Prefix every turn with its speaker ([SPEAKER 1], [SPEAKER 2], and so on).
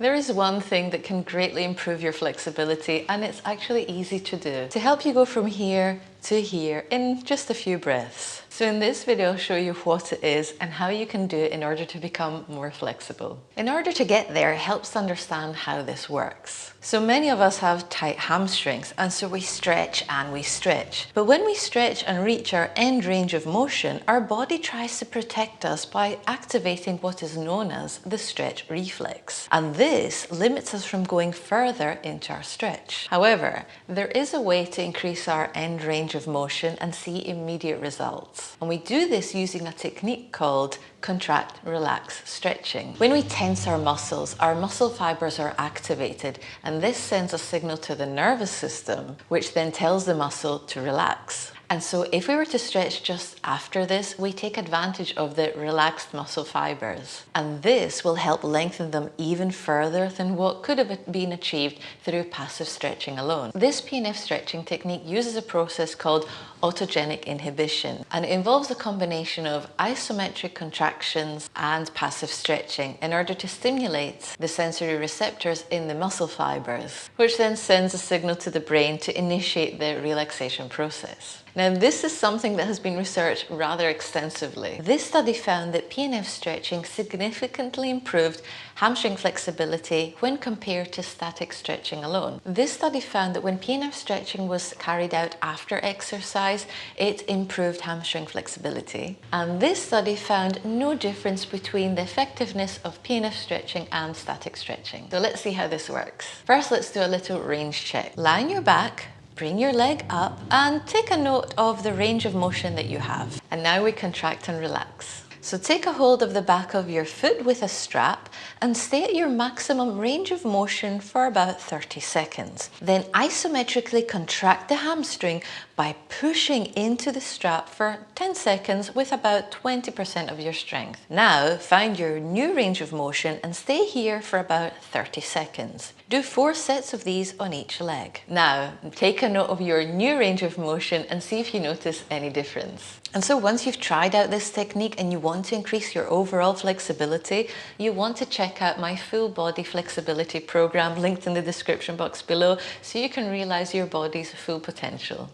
[SPEAKER 1] There is one thing that can greatly improve your flexibility, and it's actually easy to do to help you go from here to here in just a few breaths. So in this video, I'll show you what it is and how you can do it in order to become more flexible. In order to get there, it helps to understand how this works. So many of us have tight hamstrings, and so we stretch and we stretch. But when we stretch and reach our end range of motion, our body tries to protect us by activating what is known as the stretch reflex. And this limits us from going further into our stretch. However, there is a way to increase our end range of motion and see immediate results. And we do this using a technique called contract, relax, stretching. When we tense our muscle fibers are activated, and this sends a signal to the nervous system, which then tells the muscle to relax. And so if we were to stretch just after this, we take advantage of the relaxed muscle fibers. And this will help lengthen them even further than what could have been achieved through passive stretching alone. This PNF stretching technique uses a process called autogenic inhibition, and it involves a combination of isometric contractions and passive stretching in order to stimulate the sensory receptors in the muscle fibers, which then sends a signal to the brain to initiate the relaxation process. Now, this is something that has been researched rather extensively. This study found that PNF stretching significantly improved hamstring flexibility when compared to static stretching alone. This study found that when PNF stretching was carried out after exercise, it improved hamstring flexibility. And this study found no difference between the effectiveness of PNF stretching and static stretching. So let's see how this works. First, let's do a little range check. Lie on your back, bring your leg up, and take a note of the range of motion that you have. And now we contract and relax. So take a hold of the back of your foot with a strap and stay at your maximum range of motion for about 30 seconds. Then isometrically contract the hamstring by pushing into the strap for 10 seconds with about 20% of your strength. Now find your new range of motion and stay here for about 30 seconds. Do 4 sets of these on each leg. Now take a note of your new range of motion and see if you notice any difference. And so once you've tried out this technique and you want to increase your overall flexibility, you want to check out my full body flexibility program linked in the description box below so you can realize your body's full potential.